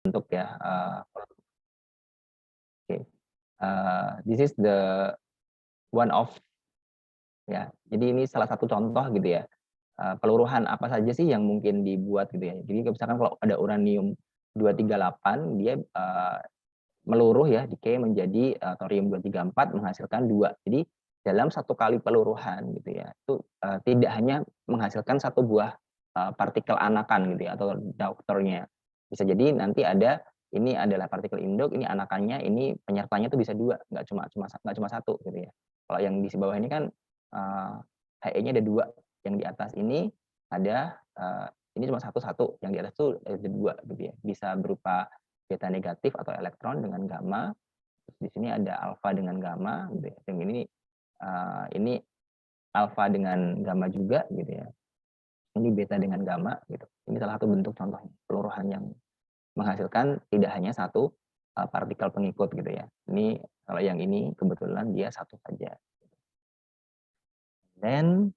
bentuk ya. Oke. This is the one of ya. Jadi ini salah satu contoh gitu ya. Peluruhan apa saja sih yang mungkin dibuat gitu ya. Jadi misalkan kalau ada uranium 238 dia meluruh ya, decay menjadi thorium 234 menghasilkan 2. Jadi dalam satu kali peluruhan gitu ya, itu tidak hanya menghasilkan satu buah partikel anakan gitu ya atau daughter-nya. Bisa jadi nanti ada ini adalah partikel induk, ini anakannya, ini penyertanya itu bisa 2, nggak cuma satu gitu ya. Kalau yang di bawah ini kan He-nya ada 2, yang di atas ini ada ini cuma satu, yang di atas itu ada 2 gitu ya. Bisa berupa beta negatif atau elektron dengan gamma. Terus di sini ada alfa dengan gamma gitu ya. Yang ini alfa dengan gamma juga gitu ya. Ini beta dengan gamma gitu. Ini salah satu bentuk contohnya peluruhan yang menghasilkan tidak hanya satu partikel pengikut gitu ya. Ini kalau yang ini kebetulan dia satu saja. Dan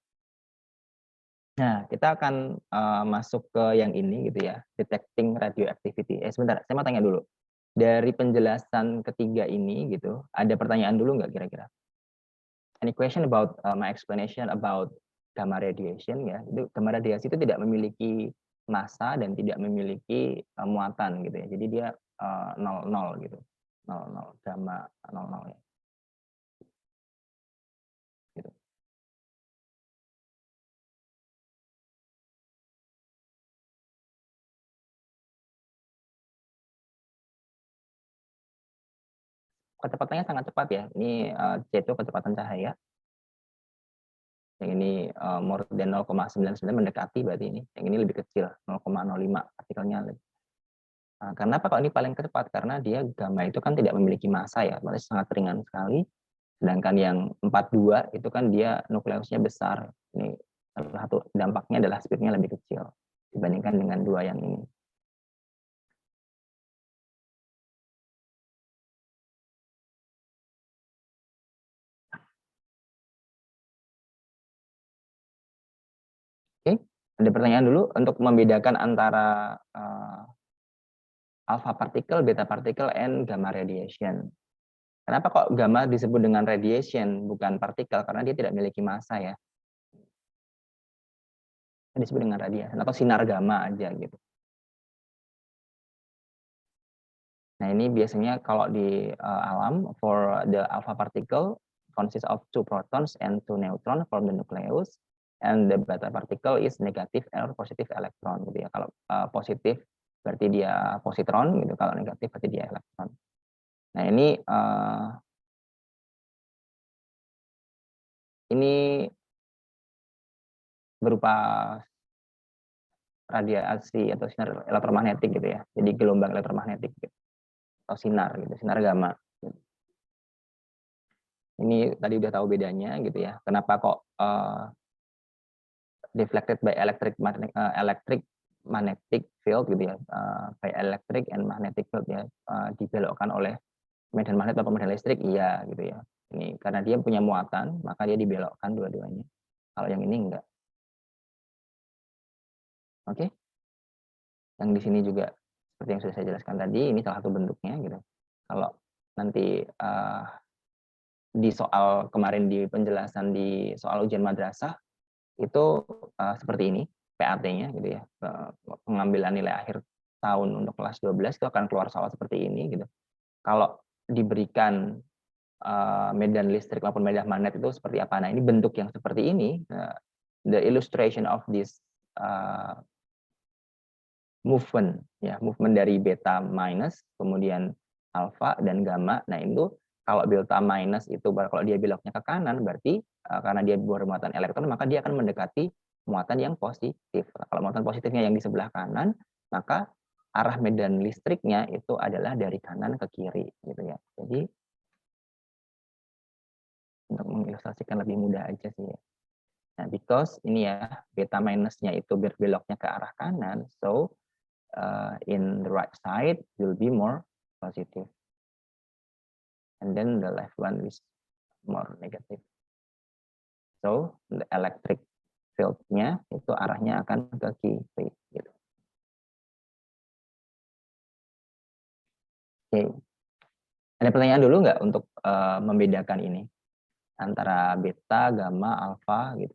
nah, kita akan masuk ke yang ini gitu ya, detecting radioactivity. Sebentar, saya mau tanya dulu. Dari penjelasan ketiga ini gitu, ada pertanyaan dulu nggak kira-kira? Any question about my explanation about gamma radiation ya? Itu gamma radiasi itu tidak memiliki massa dan tidak memiliki muatan gitu ya. Jadi dia 00 gitu. 00 gamma 00 ya. Gitu. Kecepatannya sangat cepat ya. Ini C itu kecepatan cahaya. Yang ini more than 0,99 mendekati berarti ini. Yang ini lebih kecil, 0,05 partikelnya. Kenapa kalau ini paling cepat? Karena dia gamma itu kan tidak memiliki massa ya, berarti sangat ringan sekali. Sedangkan yang 42 itu kan dia nukleusnya besar. Ini salah satu dampaknya adalah speednya lebih kecil dibandingkan dengan dua yang ini. Oke, ada pertanyaan dulu untuk membedakan antara alpha particle, beta particle, and gamma radiation. Kenapa kok gamma disebut dengan radiation bukan partikel? Karena dia tidak memiliki massa ya. Disebut dengan radiasi atau sinar gamma aja gitu. Nah, ini biasanya kalau di alam, for the alpha particle consists of 2 protons and 2 neutron from the nucleus, and the beta particle is negative or positive electron gitu ya. Kalau positif berarti dia positron gitu, kalau negatif berarti dia elektron. Nah, ini berupa radiasi atau sinar elektromagnetik gitu ya. Jadi gelombang elektromagnetik gitu, atau sinar gitu, sinar gamma. Ini tadi udah tahu bedanya gitu ya. Kenapa kok deflected by electric magnetic field gitu ya, by electric and magnetic field ya, dibelokkan oleh medan magnet atau medan listrik, iya gitu ya. Ini karena dia punya muatan, maka dia dibelokkan dua-duanya. Kalau yang ini enggak. Oke. Yang di sini juga seperti yang sudah saya jelaskan tadi, ini salah satu bentuknya gitu. Kalau nanti di soal kemarin di penjelasan di soal ujian madrasah itu seperti ini PAT-nya gitu ya. Pengambilan nilai akhir tahun untuk kelas 12 itu akan keluar soal seperti ini gitu. Kalau diberikan medan listrik maupun medan magnet itu seperti apa? Nah, ini bentuk yang seperti ini, the illustration of this movement ya, movement dari beta minus, kemudian alpha dan gamma. Nah, itu kalau delta minus itu kalau dia beloknya ke kanan berarti karena dia bermuatan elektron maka dia akan mendekati muatan yang positif. Kalau muatan positifnya yang di sebelah kanan, maka arah medan listriknya itu adalah dari kanan ke kiri gitu ya. Jadi untuk mengilustrasikan lebih mudah aja sih ya. Nah, because ini ya beta minusnya itu berbeloknya ke arah kanan, so in the right side will be more positive, and then the left one is more negative. So the electric field-nya itu arahnya akan ke kiri gitu. Oke. Ada pertanyaan dulu nggak untuk membedakan ini antara beta, gamma, alpha gitu?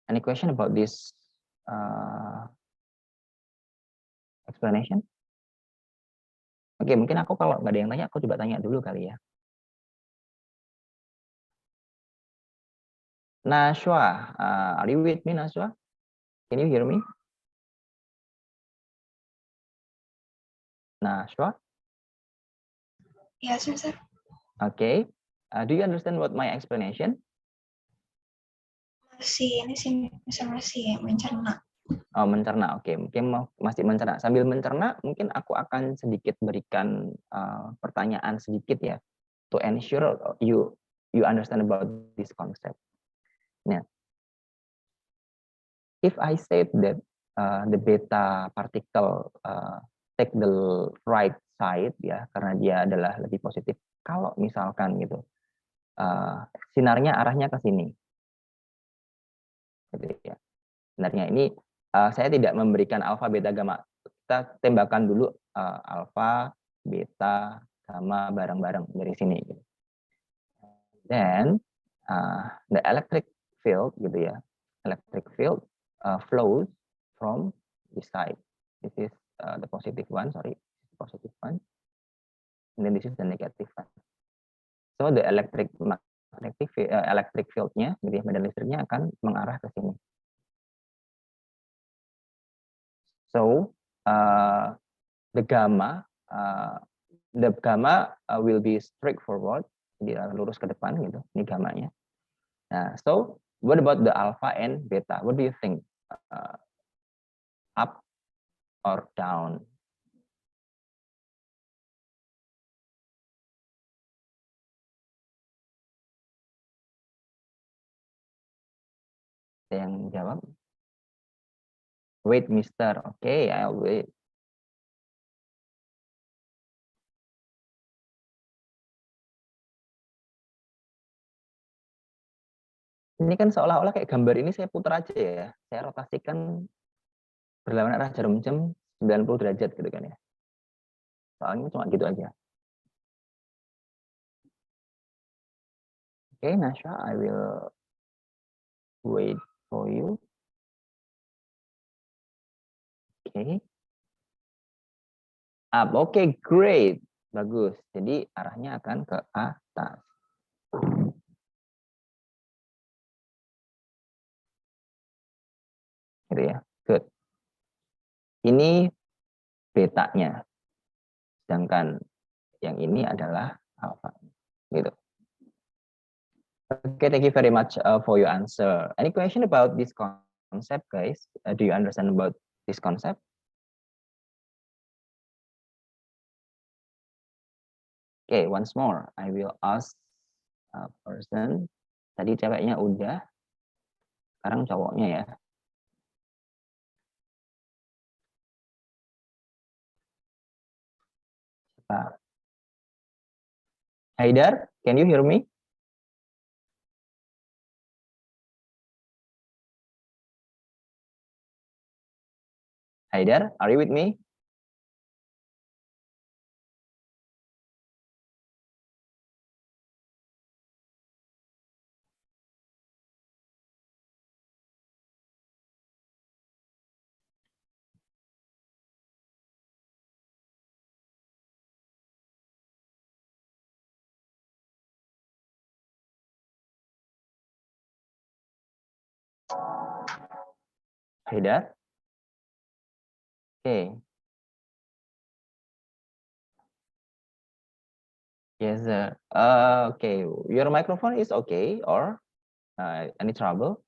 Any question about this explanation? Oke, mungkin aku kalau nggak ada yang tanya, aku coba tanya dulu kali ya. Nashwa, are you with me, Nashwa? Can you hear me? Nashwa? Yes, sir. Okay. Do you understand what my explanation? Masih ini sih masih mencerna. Oh, mencerna. Oke, mungkin masih mencerna. Sambil mencerna, mungkin aku akan sedikit berikan pertanyaan sedikit ya, to ensure you understand about this concept. Nah, if I said that the beta particle take the right side ya, karena dia adalah lebih positif. Kalau misalkan gitu, sinarnya arahnya ke sini, gitu ya. Sebenarnya ini saya tidak memberikan alfa, beta, gamma. Kita tembakan dulu alfa, beta, gamma bareng-bareng dari sini. Gitu. Then the electric field gitu ya, electric field flows from this side. This is the positive one, sorry, positive one. And then this is the negative one. So the electric field-nya, gitu ya, medan listriknya akan mengarah ke sini. So the gamma will be straightforward, jadi lurus ke depan gitu. Ini gammanya. Nah, so what about the alpha and beta? What do you think? Up or down? Ada yang jawab? Wait, Mister. Okay, I'll wait. Ini kan seolah-olah kayak gambar ini saya putar aja ya. Saya rotasikan berlawanan arah jarum jam 90 derajat gitu kan ya. Soalnya cuma gitu aja. Okay, Nasha, I will wait for you. Okay. Up. Okay, great. Bagus. Jadi arahnya akan ke atas. Gitu ya. Good. Ini betanya. Sedangkan yang ini adalah alpha. Gitu. Okay, thank you very much for your answer. Any question about this concept, guys? Do you understand about this concept? Okay, once more, I will ask a person. Tadi ceweknya udah, sekarang cowoknya ya. Haidar, can you hear me? Haidar, are you with me? Haidar? Okay. Yes, sir. Okay, your microphone is okay or any trouble?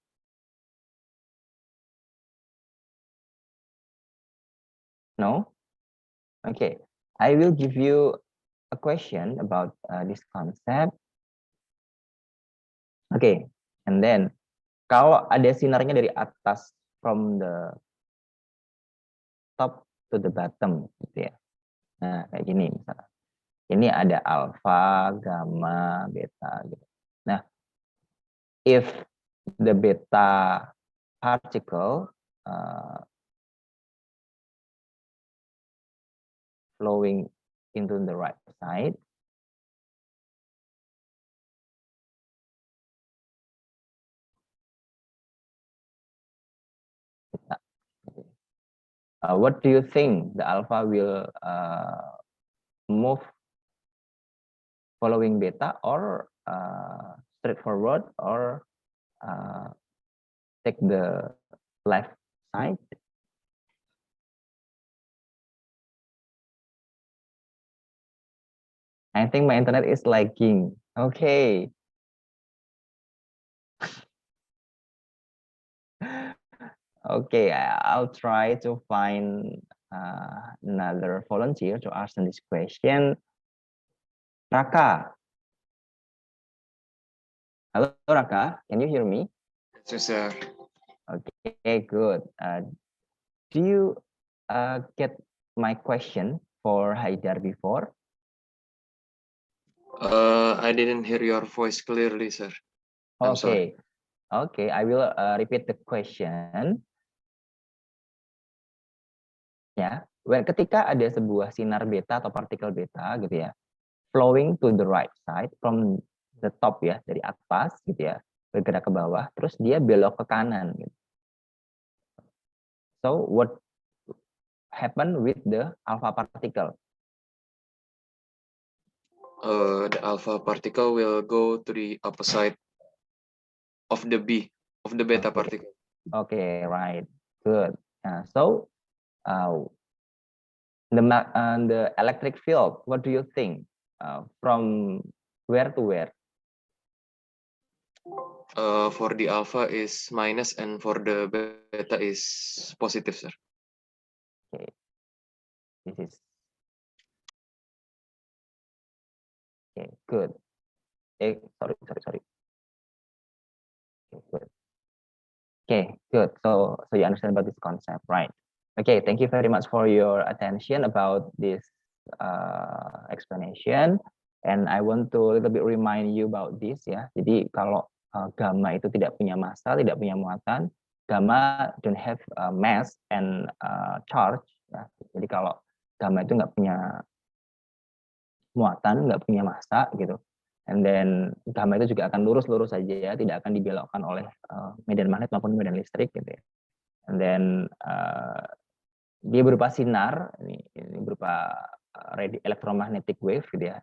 No? Okay, I will give you a question about this concept. Okay, and then kalau ada sinarnya dari atas from the top to the bottom gitu ya. Nah, kayak gini misalnya. Ini ada alfa, gamma, beta gitu. Nah, if the beta particle flowing into the right side. What do you think the alpha will move following beta, or straightforward, or take the left side? I think my internet is lagging. Okay. Okay, I'll try to find another volunteer to ask this question. Raka. Hello, Raka. Can you hear me? Yes, sir. Okay, good. Do you get my question for Haidar before? I didn't hear your voice clearly, sir. I'm sorry. Okay, I will repeat the question. Ya, ketika ada sebuah sinar beta atau partikel beta gitu ya, flowing to the right side from the top ya, dari atas gitu ya, bergerak ke bawah, terus dia belok ke kanan gitu. So what happen with the alpha particle? The alpha particle will go to the opposite of the beta particle. Okay, right, good. So the electric field, what do you think? From where to where? For the alpha is minus and for the beta is positive, sir. Okay, this is okay. Good. Sorry. Okay, good. Okay, good. So you understand about this concept, right? Okay, thank you very much for your attention about this explanation. And I want to a little bit remind you about this ya. Jadi kalau gamma itu tidak punya massa, tidak punya muatan, gamma don't have mass and charge. Ya. Jadi kalau gamma itu nggak punya muatan, nggak punya massa gitu. And then gamma itu juga akan lurus-lurus saja ya, tidak akan dibelokkan oleh medan magnet maupun medan listrik gitu ya. And then dia berupa sinar, ini berupa electromagnetic wave gitu ya.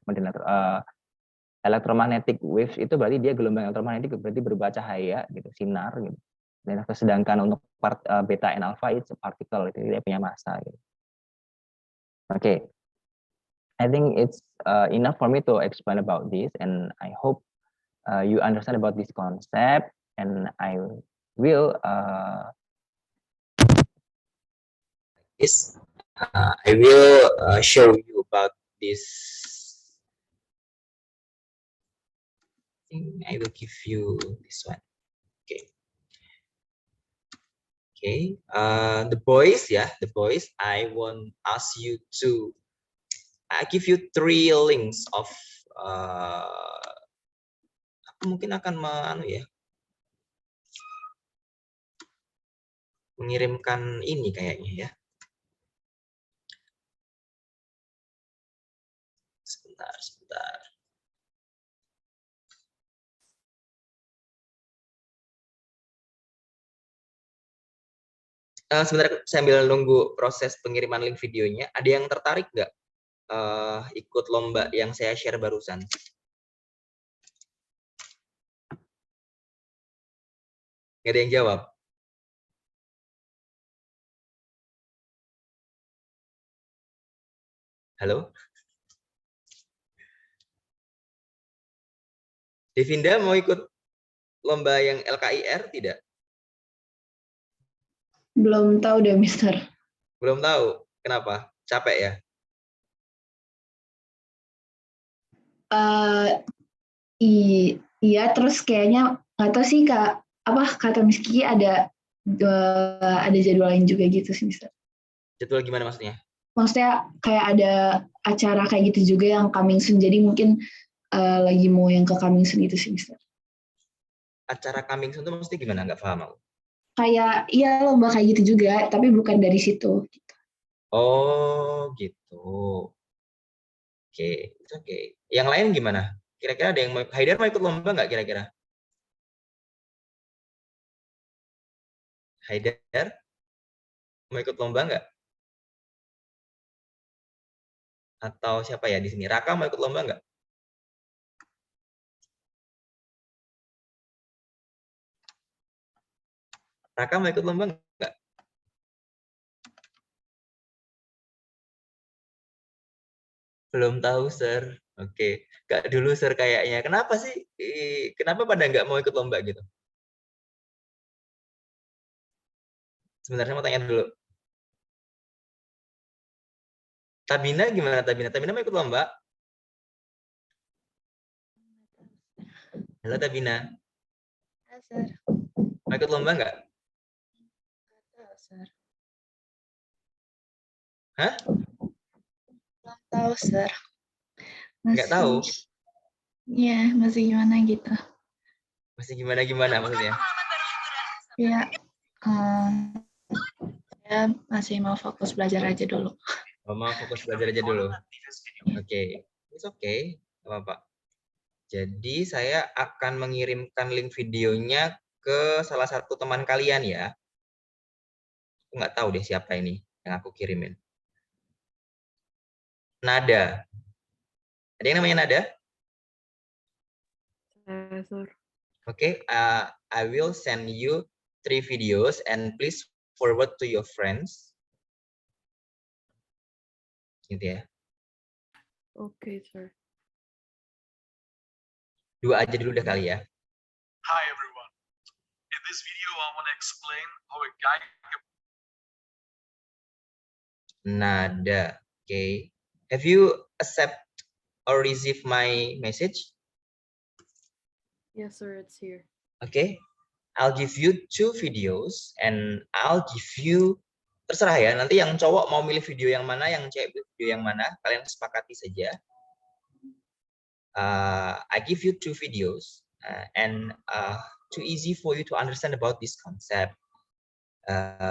Electromagnetic waves itu berarti dia gelombang elektromagnetik, berarti berupa cahaya gitu, sinar gitu. Dan sedangkan untuk beta and alpha itu partikel, itu tidak punya massa gitu. Okay. I think it's enough for me to explain about this, and I hope you understand about this concept, and I will I will show you about this. I think I will give you this one. Okay. The boys, I want ask you to. I give you 3 links of. Aku mungkin akan mengirimkan ini kayaknya ya. Sebentar. Sebentar, sambil nunggu proses pengiriman link videonya, ada yang tertarik nggak ikut lomba yang saya share barusan? Nggak ada yang jawab? Halo? Devinda mau ikut lomba yang LKIR tidak? Belum tahu deh, Mister. Belum tahu. Kenapa? Capek ya? Iya, terus kayaknya nggak tahu sih kata Miss Kiki ada jadwal lain juga gitu sih, Mister. Jadwal gimana maksudnya? Maksudnya kayak ada acara kayak gitu juga yang coming soon, jadi mungkin lagi mau yang ke coming soon itu sih, Mister. Acara coming soon itu maksudnya gimana? Nggak paham aku. Kayak, iya lomba kayak gitu juga, tapi bukan dari situ. Oh, gitu. Oke, oke. Yang lain gimana? Kira-kira ada yang mau, Haidar mau ikut lomba nggak kira-kira? Haidar mau ikut lomba nggak? Atau siapa ya di sini? Raka mau ikut lomba nggak? Raka mau ikut lomba nggak? Belum tahu, Sir. Oke, nggak dulu, Sir, kayaknya. Kenapa sih? Kenapa pada nggak mau ikut lomba gitu? Sebenarnya mau tanya dulu. Tabina gimana, Tabina? Tabina mau ikut lomba? Halo, Tabina. Sir. Mau ikut lomba nggak? Sir. Hah? Belum tahu, Sir. Nggak tahu? Iya, masih gimana gitu. Masih gimana-gimana maksudnya? Ya, saya masih mau fokus belajar aja dulu. Mau fokus belajar aja dulu. Oke, it's okay, nggak apa-apa. Jadi saya akan mengirimkan link videonya ke salah satu teman kalian ya. Aku nggak tahu deh siapa ini yang aku kirimin. Nada. Ada yang namanya Nada? Oke, I will send you 3 videos and please forward to your friends. Gitu ya. Okay, sir. 2 aja dulu deh kali ya. Hi everyone. In this video, I want to explain how a guy Nada. Okay. Have you accept or receive my message? Yes, sir, it's here. Okay. I'll give you 2 videos and I'll give you, terserah ya, nanti yang cowok mau milih video yang mana, yang cewek pilih video yang mana, kalian sepakati saja. I give you 2 videos and too easy for you to understand about this concept.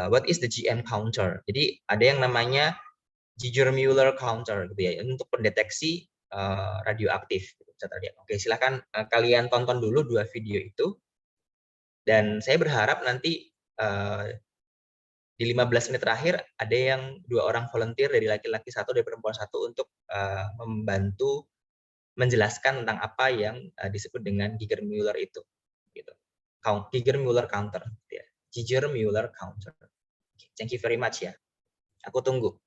What is the GM counter? Jadi ada yang namanya Giger-Mueller counter gitu ya, untuk pendeteksi radioaktif. Oke, silahkan kalian tonton dulu 2 video itu. Dan saya berharap nanti di 15 menit terakhir ada yang 2 orang volunteer dari laki-laki 1 dari perempuan 1 untuk membantu menjelaskan tentang apa yang disebut dengan Giger-Mueller itu. Gitu. Giger-Mueller counter. Ya. Giger-Mueller counter. Thank you very much ya. Aku tunggu.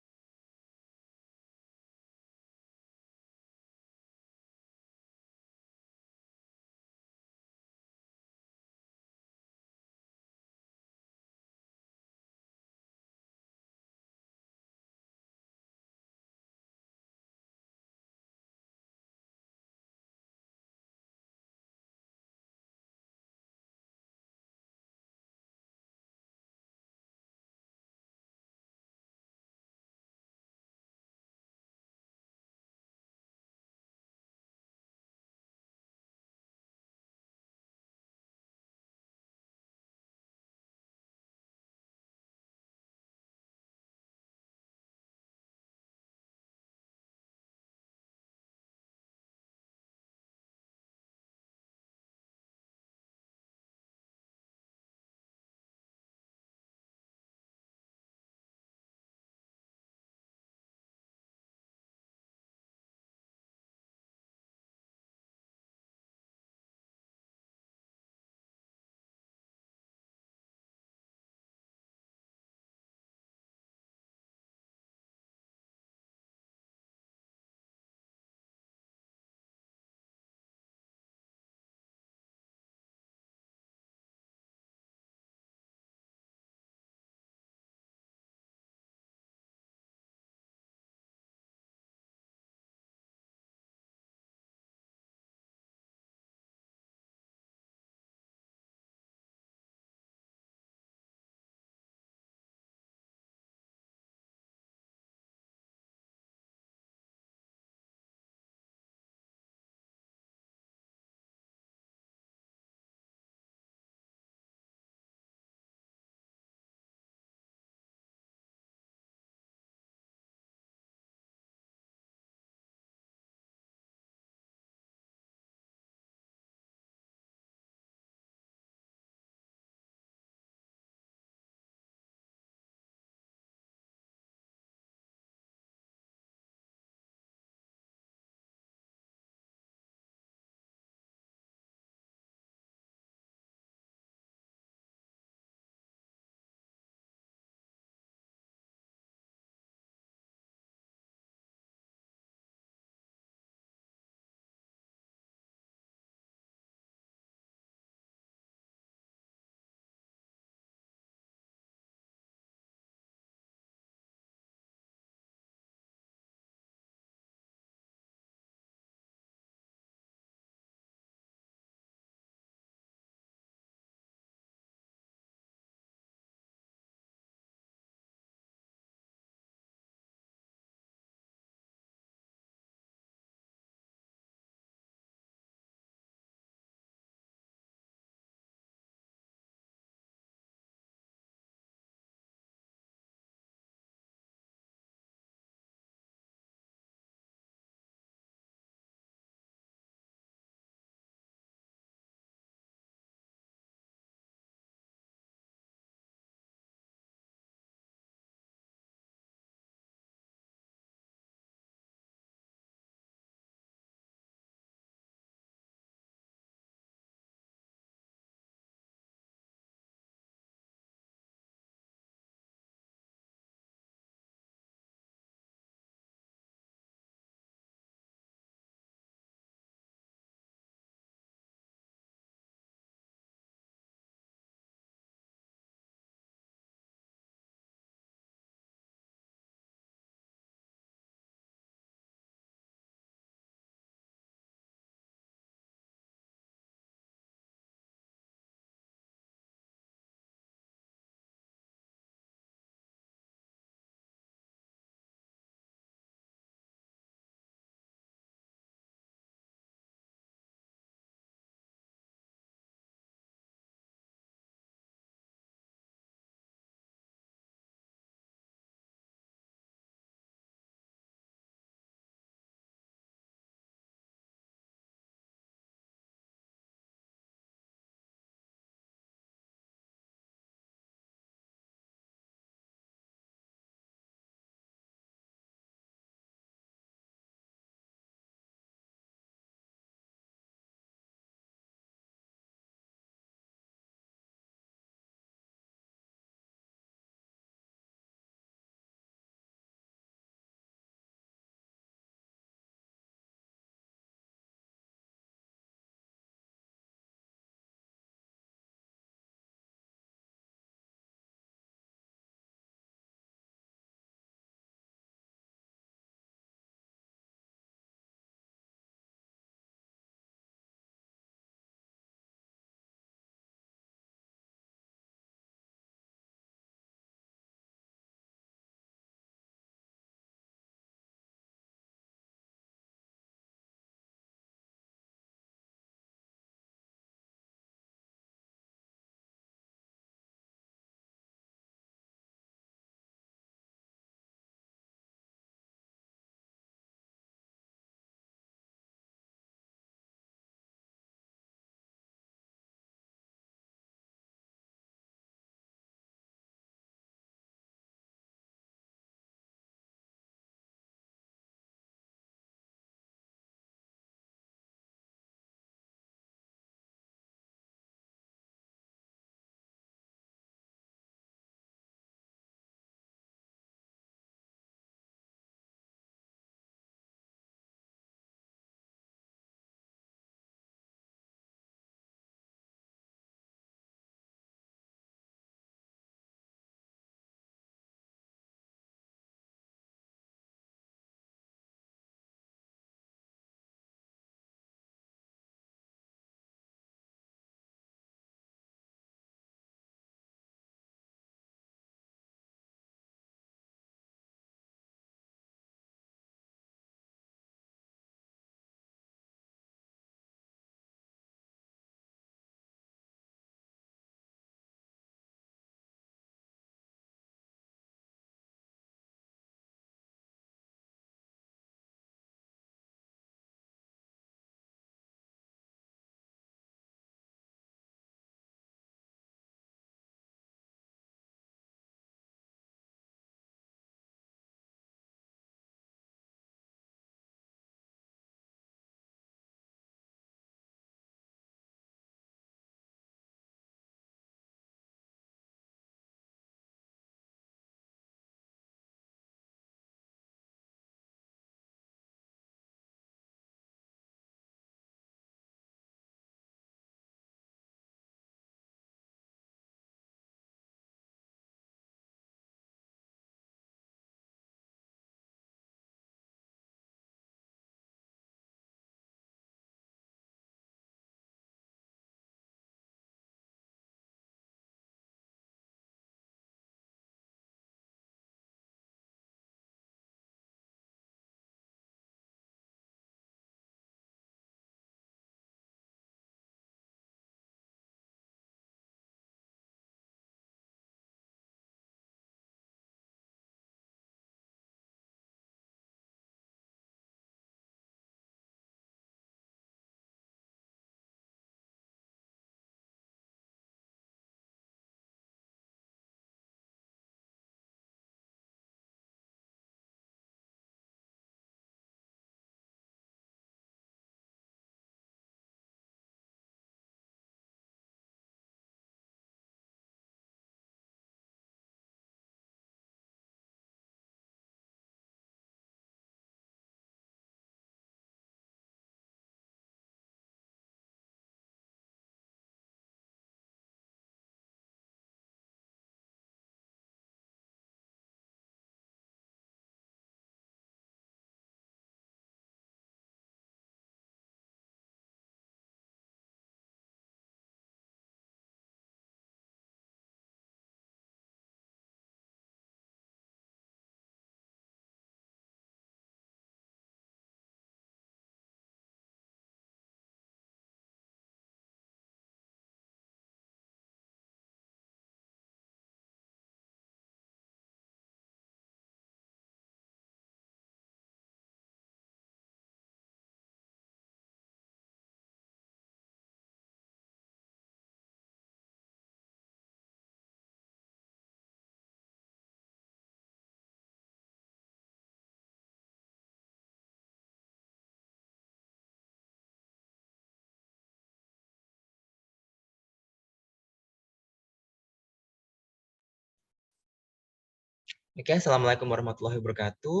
Oke, assalamualaikum warahmatullahi wabarakatuh.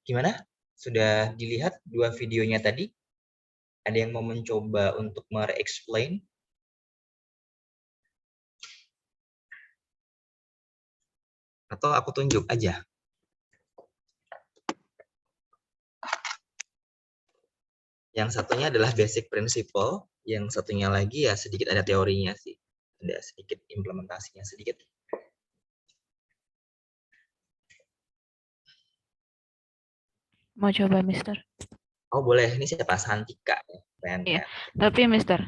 Gimana? Sudah dilihat dua videonya tadi? Ada yang mau mencoba untuk mere-explain? Atau aku tunjuk aja? Yang satunya adalah basic principle, yang satunya lagi ya sedikit ada teorinya sih. Ada sedikit implementasinya sedikit. Mau coba, Mister. Oh boleh, ini siapa? Santika. Keren, Iya. keren. Tapi, Mister,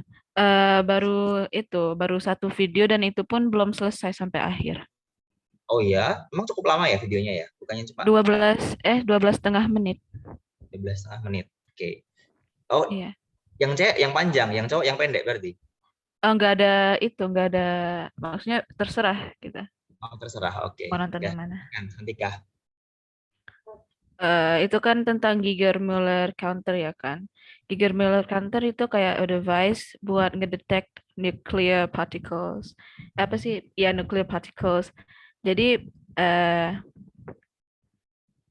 baru satu video dan itu pun belum selesai sampai akhir. Oh iya, emang cukup lama ya videonya ya? Bukannya cuma 12,5 menit. 12,5 menit. Oke. Oh, Iya. yang cewek yang panjang, yang cowok yang pendek berarti? Nggak ada, maksudnya terserah kita Oh, terserah. Oke. mau nonton Ya, yang mana. kan Santika. Itu kan tentang Geiger-Müller counter ya kan. Geiger-Müller counter itu kayak a device buat ngedetect nuclear particles. Apa sih? Ya, nuclear particles. Jadi eh,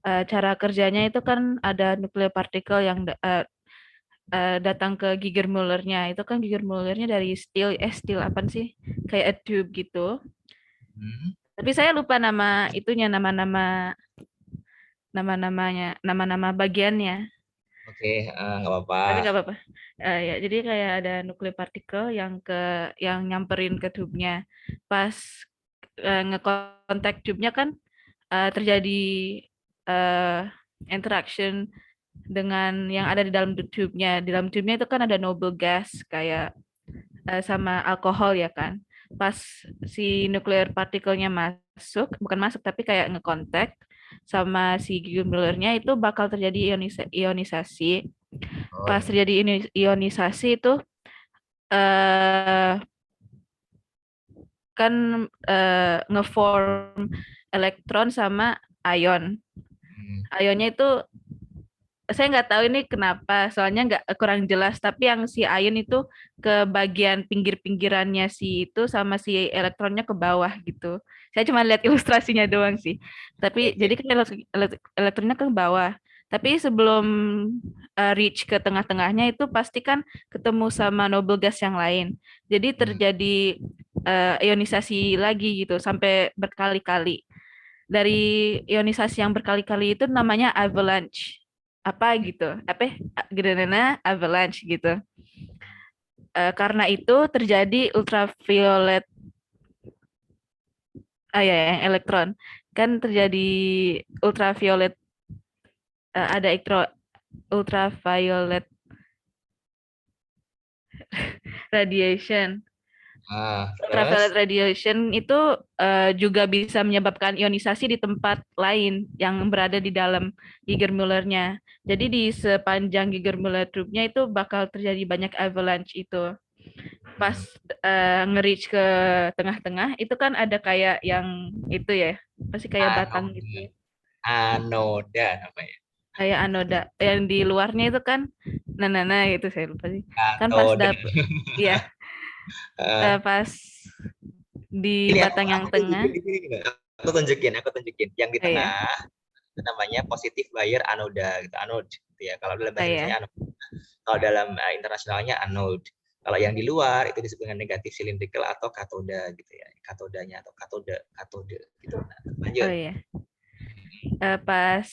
cara kerjanya itu kan ada nuclear particle yang datang ke Geiger-Müller-nya. Itu kan Geiger-Müller-nya dari steel apa sih? Kayak a tube gitu. Hmm. Tapi saya lupa nama-nama bagiannya. Oke, nggak apa-apa. Tapi nggak apa-apa. Ya, jadi kayak ada nuclear particle yang nyamperin ke tube-nya. Pas ngekontak tube-nya kan terjadi uh, interaction dengan yang ada di dalam tube-nya. Di dalam tube-nya itu kan ada noble gas kayak sama alkohol ya kan. Pas si nuclear particle-nya bukan masuk tapi kayak ngekontak sama si Geiger-Müller-nya itu bakal terjadi ionisasi. Oh, Pas terjadi ionisasi itu eh, kan ngeform elektron sama ion. Ionnya itu saya nggak tahu ini kenapa, soalnya nggak kurang jelas. Tapi yang si ion itu ke bagian pinggir-pinggirannya si itu sama si elektronnya ke bawah gitu. Saya cuma lihat ilustrasinya doang sih. Tapi Oke. jadi kan elektronnya ke bawah. Tapi sebelum reach ke tengah-tengahnya itu pasti kan ketemu sama noble gas yang lain. Jadi terjadi ionisasi lagi gitu sampai berkali-kali. Dari ionisasi yang berkali-kali itu namanya avalanche. Apa gitu? Granana avalanche gitu. Karena itu terjadi ultraviolet ya yang elektron. Kan terjadi ultraviolet ada ultraviolet radiation. Ultraviolet Terus? radiation itu juga bisa menyebabkan ionisasi di tempat lain yang berada di dalam Geiger-Müller-nya. Jadi di sepanjang Geiger-Müller tube-nya itu bakal terjadi banyak avalanche itu. Pas nge-reach ke tengah-tengah itu kan ada kayak yang itu ya, pasti kayak batang gitu. Anoda namanya. Kayak anoda. Yang di luarnya itu kan nah itu saya lupa sih. Kan pas Katoda. ya pas di Ini batang yang tunjukin tengah. di sini nggak? Aku tunjukin. Yang di Iya. tengah itu namanya positive wire anoda gitu. Anode gitu ya. Kalau dalam bahasa Indonesia anode. Kalau dalam internasionalnya anode. Kalau yang di luar itu disebut dengan negatif cylindrical atau katoda gitu ya. Katodanya atau katode gitu. Nah, lanjut. Oh iya. Pas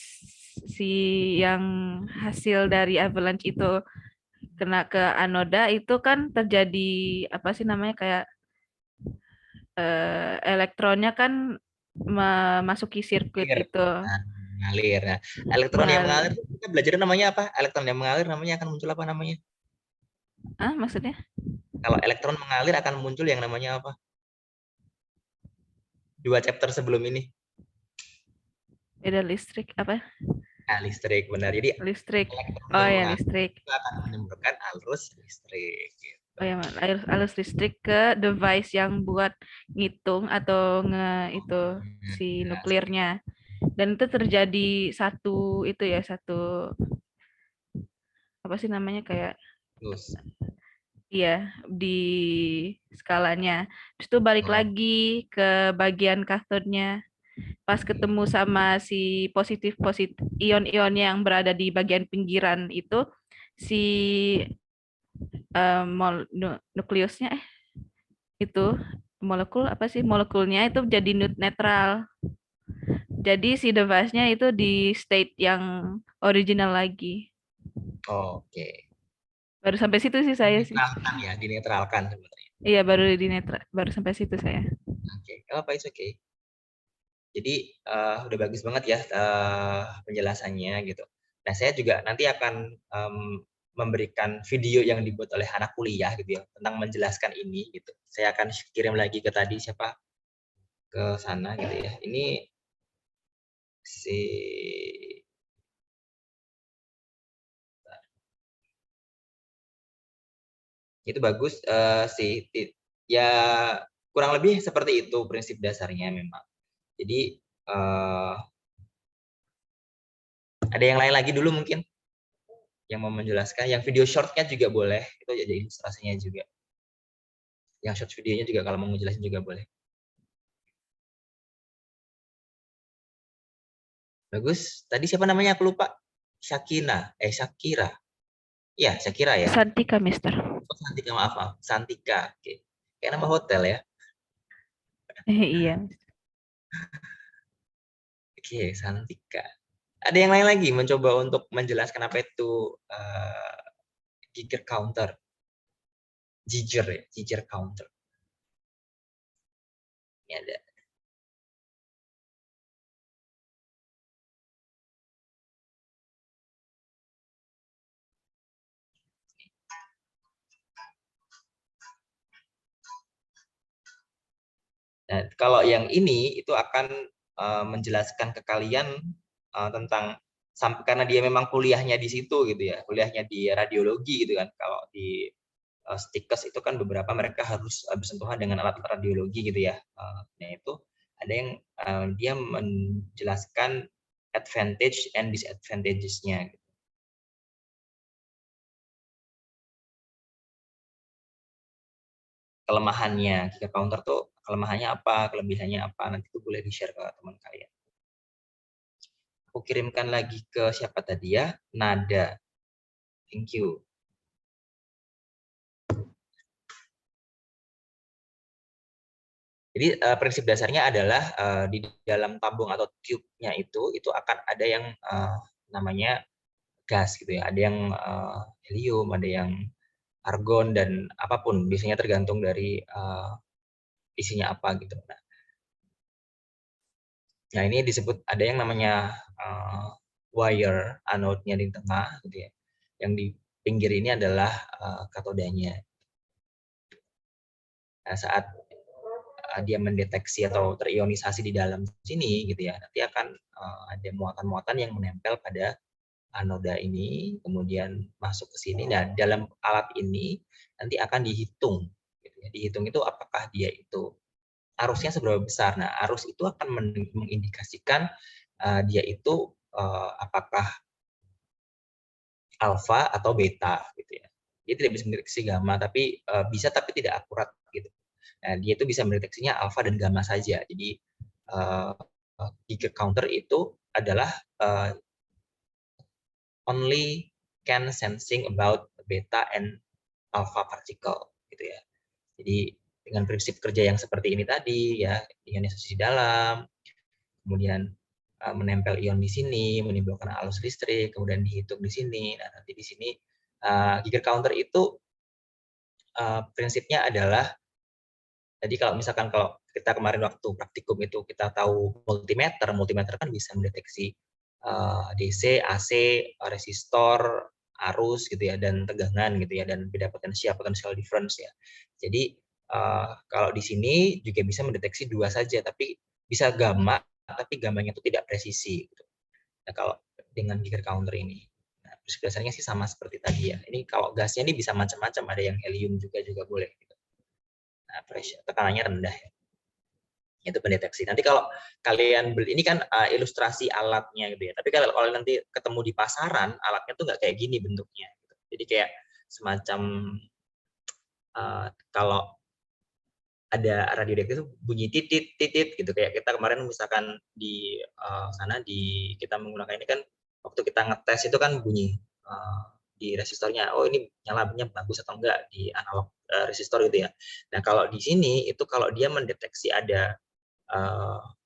si yang hasil dari avalanche itu kena ke anoda itu kan terjadi apa sih namanya kayak elektronnya kan memasuki sirkuit itu. Nah, mengalir. Nah, elektron yang mengalir kita belajar namanya apa? Elektron yang mengalir namanya akan muncul apa namanya? Maksudnya? Kalau elektron mengalir akan muncul yang namanya apa? 2 chapter sebelum ini. Beda listrik apa? Nah, listrik benar. Jadi Listrik. elektron Oh yang ya, mengalir listrik. itu akan menimbulkan arus listrik. Gitu. Oh ya, arus listrik ke device yang buat ngitung atau itu si nuklirnya. Dan itu terjadi satu apa sih namanya kayak Terus. iya di skalanya. Terus itu balik lagi ke bagian katodnya. pas ketemu sama si positif ion-ionnya yang berada di bagian pinggiran itu, si nukleusnya itu molekulnya itu jadi netral. Jadi si device-nya itu di state yang original lagi. Oke. Baru sampai situ sih saya sih. Dinetralkan ya, dinetralkan sebenarnya. Iya, baru sampai situ saya. Oke, apa itu oke. Jadi udah bagus banget ya penjelasannya gitu. Nah, saya juga nanti akan memberikan video yang dibuat oleh anak kuliah gitu ya tentang menjelaskan ini gitu. Saya akan kirim lagi ke tadi siapa ke sana gitu ya. Ini si itu bagus sih ya, kurang lebih seperti itu prinsip dasarnya memang. Jadi ada yang lain lagi dulu mungkin yang mau menjelaskan, yang video shortnya juga boleh, itu jadi ilustrasinya juga. Yang short videonya juga kalau mau menjelaskan juga boleh. Bagus. Tadi siapa namanya aku lupa. Syakira. Iya, Syakira ya. Santika, Mister. Oh, Santika, maaf. Santika. Oke. Kayak nama hotel ya. Iya. Oke, Santika. Ada yang lain lagi mencoba untuk menjelaskan apa itu Geiger counter. Geiger counter. Ini ada. Nah, kalau yang ini itu akan menjelaskan ke kalian tentang karena dia memang kuliahnya di situ gitu ya, kuliahnya di radiologi gitu kan. Kalau di Stikes itu kan beberapa mereka harus bersentuhan dengan alat radiologi gitu ya. Nah itu ada yang dia menjelaskan advantage and disadvantages-nya. Kelemahannya, Geiger counter tuh kelemahannya apa, kelebihannya apa, nanti itu boleh di-share ke teman kalian. Aku kirimkan lagi ke siapa tadi ya, Nada. Thank you. Jadi prinsip dasarnya adalah di dalam tabung atau tube-nya itu akan ada yang namanya gas gitu ya. Ada yang helium, ada yang argon dan apapun, biasanya tergantung dari isinya apa gitu. Nah, ini disebut ada yang namanya wire anode-nya di tengah gitu ya. Yang di pinggir ini adalah katodanya. Nah, saat dia mendeteksi atau terionisasi di dalam sini gitu ya, nanti akan ada muatan-muatan yang menempel pada anoda ini, kemudian masuk ke sini. Nah, dalam alat ini nanti akan dihitung. Gitu ya. Dihitung itu apakah dia itu arusnya seberapa besar. Nah, arus itu akan mengindikasikan dia itu apakah alfa atau beta gitu ya. Dia tidak bisa mendeteksi gamma, tapi bisa tapi tidak akurat gitu. Nah, dia itu bisa mendeteksinya alfa dan gamma saja. Jadi Geiger counter itu adalah only can sensing about beta and alpha particle gitu ya. Jadi dengan prinsip kerja yang seperti ini tadi ya, ionisasi di dalam, kemudian menempel ion di sini, menimbulkan arus listrik, kemudian dihitung di sini. Nah, nanti di sini Geiger counter itu prinsipnya adalah jadi kalau misalkan kalau kita kemarin waktu praktikum itu kita tahu multimeter kan bisa mendeteksi DC, AC, resistor, arus gitu ya, dan tegangan gitu ya, dan beda potential difference ya. Jadi kalau di sini juga bisa mendeteksi dua saja, tapi bisa gamma, tapi gammanya itu tidak presisi. Gitu. Nah, kalau dengan Geiger counter ini, nah, biasanya sih sama seperti tadi ya. Ini kalau gasnya ini bisa macam-macam, ada yang helium juga boleh. Gitu. Nah, tekanannya rendah ya. Itu pendeteksi. Nanti kalau kalian beli, ini kan ilustrasi alatnya gitu ya. Tapi kalau nanti ketemu di pasaran, alatnya tuh nggak kayak gini bentuknya. Gitu. Jadi kayak semacam kalau ada radioaktif itu bunyi titit titit gitu, kayak kita kemarin misalkan di sana kita menggunakan ini kan waktu kita ngetes itu kan bunyi di resistornya, oh ini nyalanya bagus atau enggak di analog resistor gitu ya. Nah kalau di sini itu kalau dia mendeteksi ada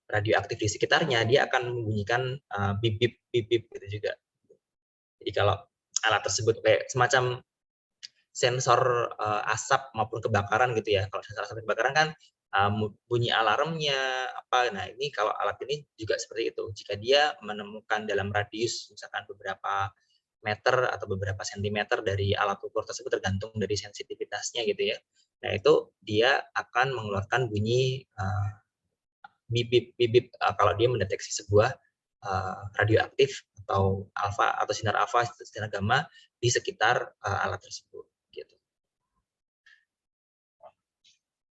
radioaktif di sekitarnya, dia akan membunyikan bip bip bip bip gitu juga. Jadi kalau alat tersebut kayak semacam sensor asap maupun kebakaran gitu ya. Kalau sensor asap kebakaran kan bunyi alarmnya apa. Nah ini kalau alat ini juga seperti itu. Jika dia menemukan dalam radius misalkan beberapa meter atau beberapa sentimeter dari alat ukur tersebut, tergantung dari sensitivitasnya gitu ya. Nah itu dia akan mengeluarkan bunyi bip bip kalau dia mendeteksi sebuah radioaktif atau alfa atau sinar alfa, sinar gamma di sekitar alat tersebut. Gitu.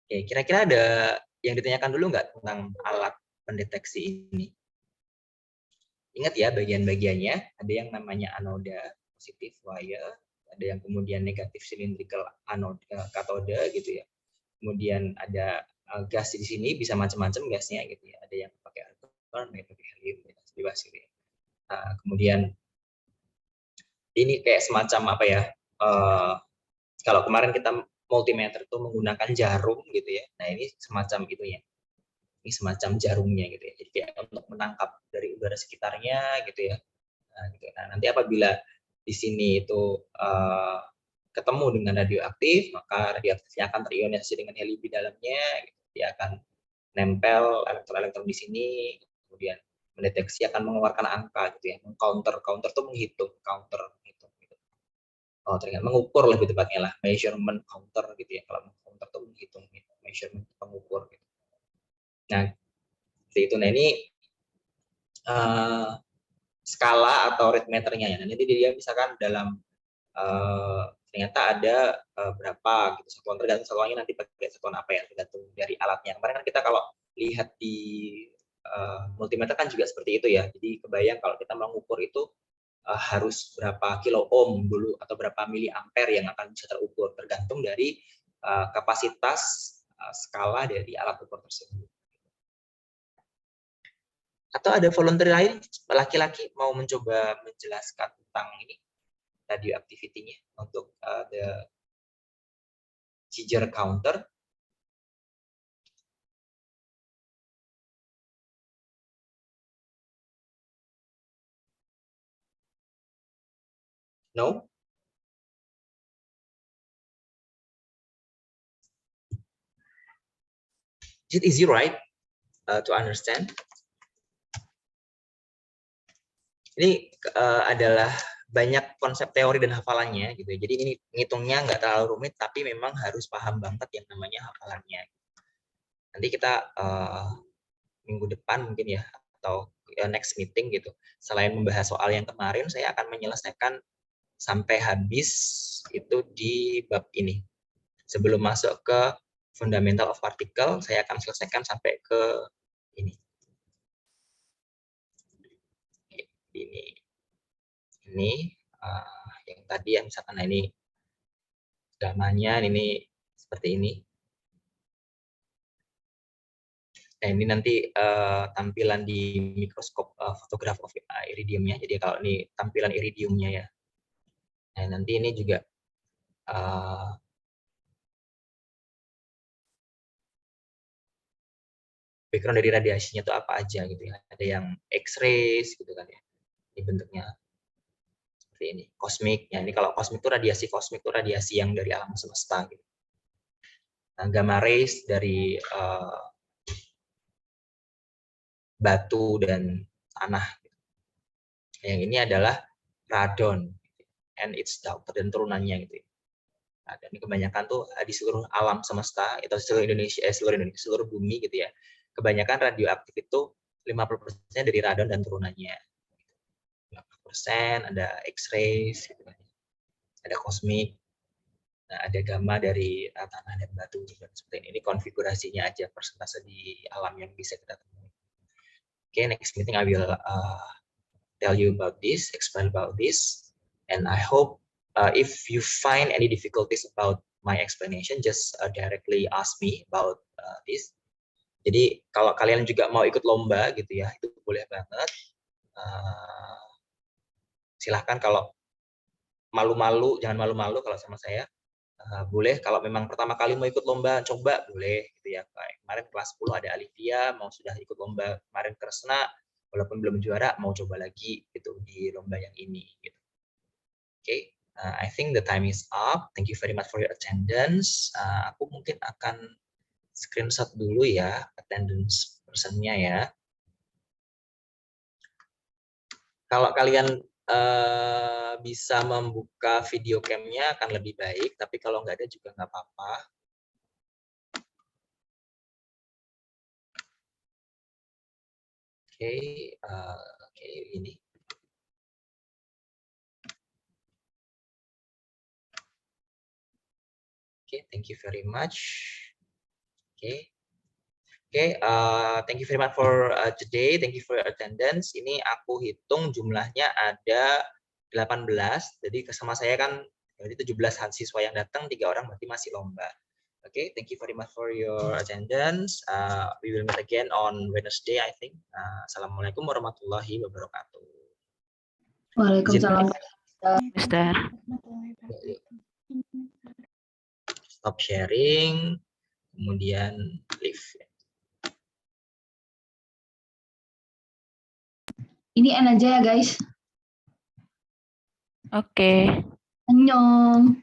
Oke, kira-kira ada yang ditanyakan dulu nggak tentang alat pendeteksi ini? Ingat ya bagian-bagiannya, ada yang namanya anoda positif wire, ada yang kemudian negatif cylindrical anode katode gitu ya. Kemudian ada gas di sini bisa macam-macam gasnya gitu ya. Ada yang pakai argon, ada yang pakai helium, bebas gitu ya. Kemudian ini kayak semacam apa ya? Kalau kemarin kita multimeter itu menggunakan jarum gitu ya. Nah ini semacam itu ya. Ini semacam jarumnya gitu ya. Jadi kayak untuk menangkap dari udara sekitarnya gitu ya. Nah, nanti apabila di sini itu ketemu dengan radioaktif, maka radioaktifnya akan terionisasi dengan helium di dalamnya. Gitu. Dia akan nempel elektron-elektron di sini, kemudian mendeteksi akan mengeluarkan angka gitu ya. Counter tuh menghitung, counter menghitung. Gitu. Oh ternyata mengukur lebih tepatnya lah, measurement counter gitu ya. Kalau counter tuh menghitung, gitu. Measurement pengukur. Gitu. Nah, seperti itu. Nah ini skala atau rate meternya ya. Nanti dia misalkan dalam ternyata ada berapa gitu satuan, tergantung satuannya nanti pakai satuan apa ya, tergantung dari alatnya. Kemarin kan kita kalau lihat di multimeter kan juga seperti itu ya. Jadi kebayang kalau kita mengukur itu harus berapa kilo ohm dulu atau berapa mili ampere yang akan bisa terukur, tergantung dari kapasitas skala dari alat ukur tersebut. Atau ada volunteer lain, laki-laki mau mencoba menjelaskan tentang ini radioactivity-nya untuk the Geiger counter. No? Is it easy, right, to understand? Ini adalah banyak konsep teori dan hafalannya gitu. Jadi ini ngitungnya nggak terlalu rumit, tapi memang harus paham banget yang namanya hafalannya. Nanti kita minggu depan mungkin ya, atau next meeting gitu. Selain membahas soal yang kemarin, saya akan menyelesaikan sampai habis itu di bab ini. Sebelum masuk ke fundamental of particle, saya akan selesaikan sampai ke ini. Ini yang tadi yang misalkan ini gamanya ini seperti ini. Nah ini nanti tampilan di mikroskop photograph of iridiumnya. Jadi kalau ini tampilan iridiumnya ya. Nah nanti ini juga background dari radiasinya itu apa aja gitu ya. Ada yang X-rays gitu kan ya. Ini bentuknya seperti ini. Kosmik. Ya ini kalau kosmik itu radiasi kosmik itu radiasi yang dari alam semesta gitu. Nah, gamma rays dari batu dan tanah. Yang ini adalah radon and its daughter dan turunannya gitu. Nah, dan ini kebanyakan tuh di seluruh alam semesta atau seluruh Indonesia, seluruh bumi gitu ya. Kebanyakan radioaktif itu 50% dari radon dan turunannya. 50% ada X-rays, gitu kan. Ada kosmik, nah, ada gamma dari tanah dan batu dan seperti ini. Ini konfigurasinya aja persentase di alam yang bisa kita temui. Okay, next meeting I will tell you about this, explain about this, and I hope if you find any difficulties about my explanation, just directly ask me about this. Jadi kalau kalian juga mau ikut lomba gitu ya, itu boleh banget. Silahkan, kalau malu-malu, jangan malu-malu kalau sama saya. Boleh kalau memang pertama kali mau ikut lomba, coba boleh gitu ya. Kayak kemarin kelas 10 ada Alivia mau sudah ikut lomba kemarin Kresna, walaupun belum juara mau coba lagi gitu di lomba yang ini gitu. Oke, I think the time is up. Thank you very much for your attendance. Aku mungkin akan screenshot dulu ya attendance personnya ya. Kalau kalian bisa membuka video cam-nya akan lebih baik, tapi kalau nggak ada juga nggak apa-apa. Oke, ini. Oke, thank you very much. Oke, thank you very much for today. Thank you for your attendance. Ini aku hitung jumlahnya ada 18. Jadi sama saya kan berarti 17 siswa yang datang, 3 orang berarti masih lomba. Oke, thank you very much for your attendance. We will meet again on Wednesday, I think. Assalamualaikum warahmatullahi wabarakatuh. Waalaikumsalam. Mister. Stop sharing, kemudian leave. Ini N aja ya guys. Oke. Annyeong.